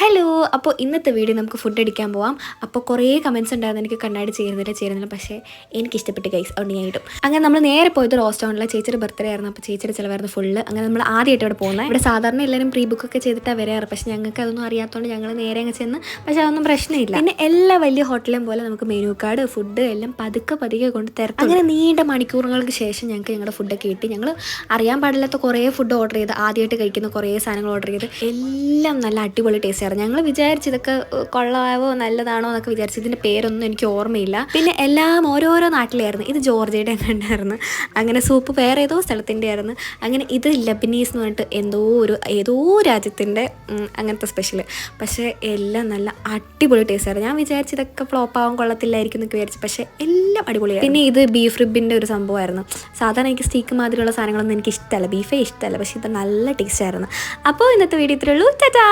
Hello, അപ്പോൾ ഇന്നത്തെ video നമുക്ക് ഫുഡ് അടിക്കാൻ പോവാം. അപ്പോൾ കുറേ കമൻറ്റ്സ് ഉണ്ടായിരുന്നു എനിക്ക് കണ്ണാടി ചേരുന്നില്ല, പക്ഷേ എനിക്കിഷ്ടപ്പെട്ട് ഗൈസ്, അതുകൊണ്ട് ഞാൻ ഇടും. അങ്ങനെ നമ്മൾ നേരെ പോയത് റോസ്റ്റോണിലെ ചേച്ചിയുടെ ബർത്ത്ഡേ ആയിരുന്നു. അപ്പോൾ ചേച്ചിയുടെ ചിലവായിരുന്നു ഫുള്ള്. അങ്ങനെ നമ്മൾ ആദ്യമായിട്ട് ഇവിടെ പോകുന്നത്. ഇവിടെ സാധാരണ എല്ലാവരും പ്രീ ബുക്കൊക്കെ ചെയ്തിട്ടാണ് വരാറ്, പക്ഷേ ഞങ്ങൾക്ക് അതൊന്നും അറിയാത്തതുകൊണ്ട് ഞങ്ങൾ നേരെ അങ്ങ് ചെന്ന്, പക്ഷേ അതൊന്നും പ്രശ്നമില്ല. പിന്നെ എല്ലാ വലിയ ഹോട്ടലും പോലെ നമുക്ക് മെനു കാർഡ് ഫുഡ് എല്ലാം പതുക്കെ കൊണ്ട് തരും. അങ്ങനെ നീണ്ട മണിക്കൂറുകൾക്ക് ശേഷം ഞങ്ങൾക്ക് ഞങ്ങളുടെ ഫുഡൊക്കെ കിട്ടി. ഞങ്ങൾ അറിയാൻ പാടില്ലാത്ത കുറേ ഫുഡ് ഓർഡർ ചെയ്ത്, ആദ്യമായിട്ട് കഴിക്കുന്ന കുറേ സാധനങ്ങൾ ഓർഡർ ചെയ്ത്, എല്ലാം നല്ല അടിപൊളി ടേസ്റ്റ് ആയിരുന്നു. ഞങ്ങൾ വിചാരിച്ചു ഇതൊക്കെ കൊള്ളാവോ നല്ലതാണോ എന്നൊക്കെ വിചാരിച്ചു. ഇതിൻ്റെ പേരൊന്നും എനിക്ക് ഓർമ്മയില്ല. പിന്നെ എല്ലാം ഓരോരോ നാട്ടിലായിരുന്നു. ഇത് ജോർജിയയുടെ ഉണ്ടായിരുന്നു. അങ്ങനെ സൂപ്പ് വേറെ ഏതോ സ്ഥലത്തിൻ്റെ ആയിരുന്നു. അങ്ങനെ ഇത് ലബനീസ് എന്ന് പറഞ്ഞിട്ട് ഏതോ രാജ്യത്തിൻ്റെ അങ്ങനത്തെ സ്പെഷ്യൽ. പക്ഷേ എല്ലാം നല്ല അടിപൊളി ടേസ്റ്റ് ആയിരുന്നു. ഞാൻ വിചാരിച്ചു ഇതൊക്കെ ഫ്ലോപ്പ് ആവാൻ കൊള്ളത്തില്ലായിരിക്കും എന്നൊക്കെ വിചാരിച്ചു, പക്ഷേ എല്ലാം അടിപൊളിയായിരുന്നു. പിന്നെ ഇത് ബീഫ് റിബിൻ്റെ ഒരു സംഭവമായിരുന്നു. സാധാരണ എനിക്ക് സ്റ്റീക്ക് മാതിരിയുള്ള സാധനങ്ങളൊന്നും എനിക്ക് ഇഷ്ടമല്ല, ബീഫേ ഇഷ്ടമല്ല, പക്ഷേ ഇത് നല്ല ടേസ്റ്റ് ആയിരുന്നു. അപ്പോൾ ഇന്നത്തെ വീഡിയോ ഇത്രയേ ഉള്ളൂ. ടാറ്റാ.